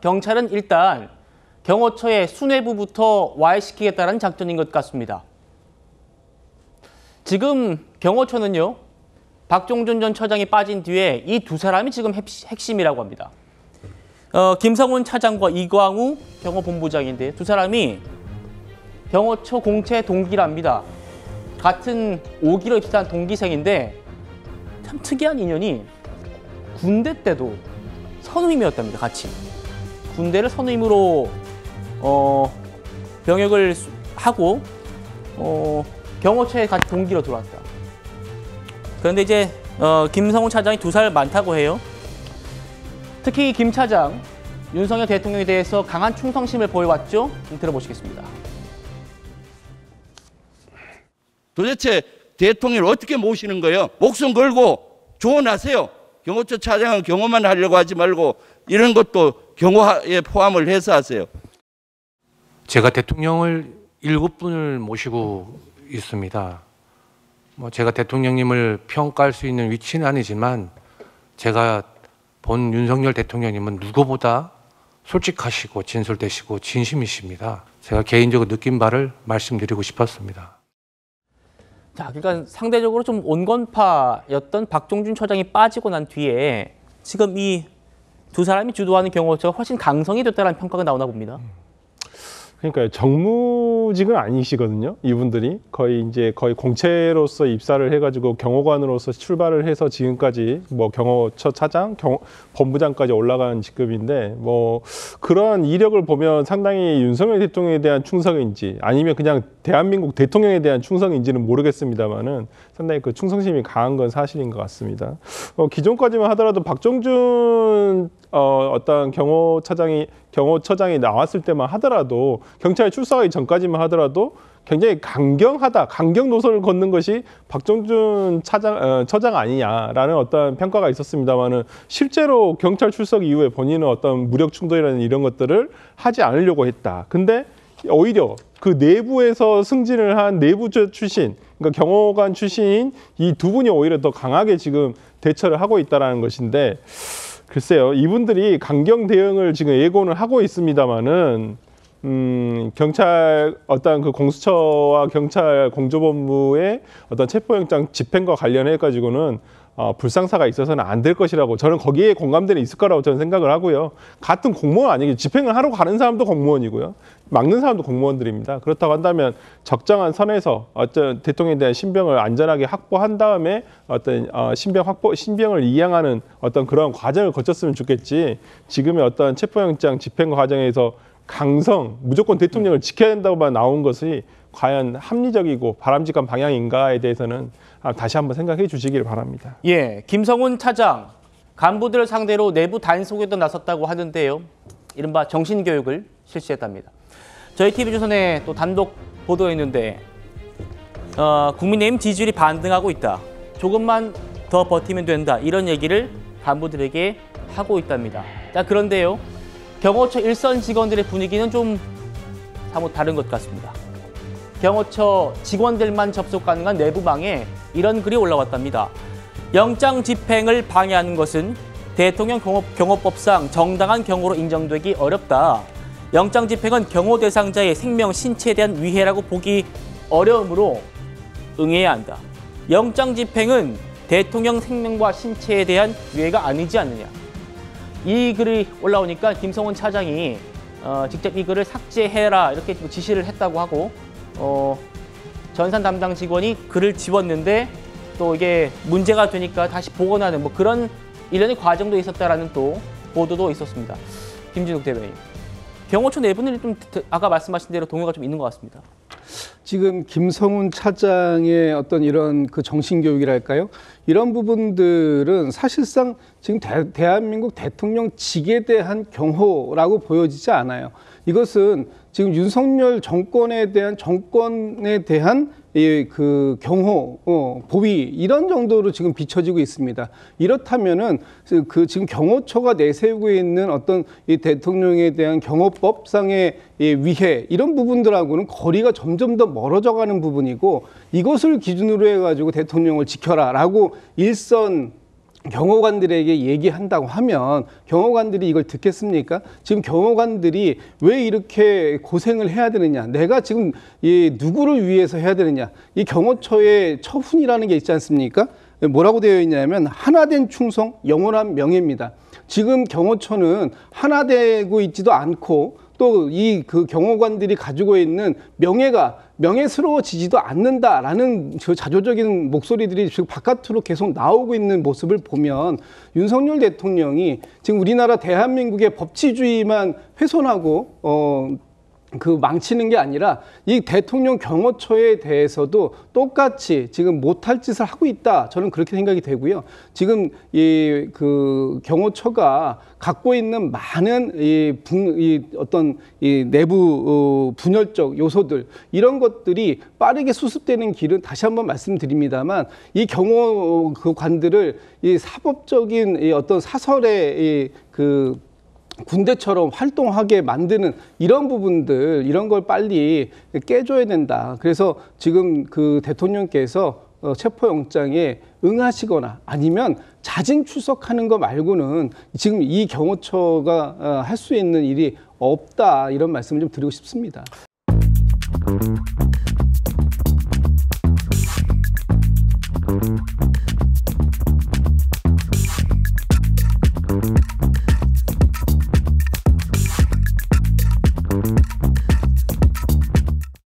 경찰은 일단 경호처의 수뇌부부터 와해시키겠다는 작전인 것 같습니다. 지금 경호처는요, 박종준 전 처장이 빠진 뒤에 이 두 사람이 지금 핵심이라고 합니다. 김성훈 차장과 이광우 경호본부장인데 두 사람이 경호처 공채 동기랍니다. 같은 5기로 입사한 동기생인데 참 특이한 인연이 군대 때도 선우임이었답니다. 같이. 군대를 선우임으로 병역을 하고 경호처에 같이 동기로 들어왔다. 그런데 이제 김성훈 차장이 2살 많다고 해요. 특히 김 차장, 윤석열 대통령에 대해서 강한 충성심을 보여왔죠. 좀 들어보시겠습니다. 도대체 대통령을 어떻게 모시는 거예요? 목숨 걸고 조언하세요. 경호처 차장은 경호만 하려고 하지 말고 이런 것도 경호에 포함을 해서 하세요. 제가 대통령을 7분을 모시고 있습니다. 제가 대통령님을 평가할 수 있는 위치는 아니지만 제가 본 윤석열 대통령님은 누구보다 솔직하시고 진솔되시고 진심이십니다. 제가 개인적으로 느낀 바를 말씀드리고 싶었습니다. 자, 그러니까 상대적으로 좀 온건파였던 박종준 처장이 빠지고 난 뒤에 지금 이 두 사람이 주도하는 경호처가 훨씬 강성이 됐다는 평가가 나오나 봅니다. 그러니까 정무직은 아니시거든요. 이분들이 거의 공채로서 입사를 해가지고 경호관으로서 출발을 해서 지금까지 뭐 경호처 차장, 본부장까지 올라간 직급인데 뭐 그러한 이력을 보면 상당히 윤석열 대통령에 대한 충성인지 아니면 그냥 대한민국 대통령에 대한 충성인지는 모르겠습니다만은 상당히 그 충성심이 강한 건 사실인 것 같습니다. 기존까지만 하더라도 박종준 어떤 경호처장이 나왔을 때만 하더라도 경찰에 출석하기 전까지만 하더라도 굉장히 강경 노선을 걷는 것이 박종준 처장 아니냐라는 어떤 평가가 있었습니다만은 실제로 경찰 출석 이후에 본인은 어떤 무력 충돌이라는 이런 것들을 하지 않으려고 했다. 근데 오히려 그 내부에서 승진을 한 내부 출신, 그러니까 경호관 출신인 이 두 분이 오히려 더 강하게 지금 대처를 하고 있다는 것인데 글쎄요, 이분들이 강경 대응을 지금 예고는 하고 있습니다만은 경찰 어떤 그 공수처와 경찰 공조본부의 어떤 체포영장 집행과 관련해 가지고는 불상사가 있어서는 안 될 것이라고 저는 거기에 공감대는 있을 거라고 저는 생각을 하고요. 같은 공무원 아니겠죠. 집행을 하러 가는 사람도 공무원이고요. 막는 사람도 공무원들입니다. 그렇다고 한다면 적정한 선에서 어떤 대통령에 대한 신병을 안전하게 확보한 다음에 어떤 신병을 이양하는 어떤 그런 과정을 거쳤으면 좋겠지. 지금의 어떤 체포영장 집행 과정에서 무조건 대통령을 지켜야 된다고만 나온 것이 과연 합리적이고 바람직한 방향인가에 대해서는 다시 한번 생각해 주시길 바랍니다. 예, 김성훈 차장, 간부들을 상대로 내부 단속에도 나섰다고 하는데요. 이른바 정신교육을 실시했답니다. 저희 TV조선에 또 단독 보도했는데 국민의힘 지지율이 반등하고 있다. 조금만 더 버티면 된다. 이런 얘기를 간부들에게 하고 있답니다. 자, 그런데요. 경호처 일선 직원들의 분위기는 좀 사뭇 다른 것 같습니다. 경호처 직원들만 접속 가능한 내부방에 이런 글이 올라왔답니다. 영장 집행을 방해하는 것은 대통령 경호법상 정당한 경호로 인정되기 어렵다. 영장 집행은 경호 대상자의 생명, 신체에 대한 위해라고 보기 어려우므로 응해야 한다. 영장 집행은 대통령 생명과 신체에 대한 위해가 아니지 않느냐. 이 글이 올라오니까 김성훈 차장이 직접 이 글을 삭제해라 이렇게 지시를 했다고 하고 전산 담당 직원이 글을 지웠는데 또 이게 문제가 되니까 다시 복원하는 뭐 그런 일련의 과정도 있었다라는 또 보도도 있었습니다. 김진욱 대변인. 경호처 내부는 좀 아까 말씀하신 대로 동요가 좀 있는 것 같습니다. 지금 김성훈 차장의 어떤 이런 그 정신교육이랄까요? 이런 부분들은 사실상 지금 대한민국 대통령직에 대한 경호라고 보여지지 않아요. 이것은 지금 윤석열 정권에 대한 그 경호, 보위 이런 정도로 지금 비춰지고 있습니다. 이렇다면은 그 지금 경호처가 내세우고 있는 어떤 이 대통령에 대한 경호법상의 위해 이런 부분들하고는 거리가 점점 더 멀어져가는 부분이고 이것을 기준으로 해가지고 대통령을 지켜라라고 일선 경호관들에게 얘기한다고 하면 경호관들이 이걸 듣겠습니까? 지금 경호관들이 왜 이렇게 고생을 해야 되느냐? 내가 지금 누구를 위해서 해야 되느냐? 이 경호처의 처훈이라는 게 있지 않습니까? 뭐라고 되어 있냐면 하나된 충성, 영원한 명예입니다. 지금 경호처는 하나 되고 있지도 않고 또 이 그 경호관들이 가지고 있는 명예가 명예스러워지지도 않는다라는 그 자조적인 목소리들이 지금 바깥으로 계속 나오고 있는 모습을 보면 윤석열 대통령이 지금 우리나라 대한민국의 법치주의만 훼손하고 망치는 게 아니라 이 대통령 경호처에 대해서도 똑같이 지금 못할 짓을 하고 있다. 저는 그렇게 생각이 되고요. 지금 그 경호처가 갖고 있는 많은 어떤 내부 분열적 요소들 이런 것들이 빠르게 수습되는 길은 다시 한번 말씀드립니다만 이 경호관들을 이 사법적인 어떤 사설의 군대처럼 활동하게 만드는 이런 부분들, 이런 걸 빨리 깨줘야 된다. 그래서 지금 그 대통령께서 체포영장에 응하시거나 아니면 자진 출석하는 거 말고는 지금 이 경호처가 할 수 있는 일이 없다. 이런 말씀을 좀 드리고 싶습니다.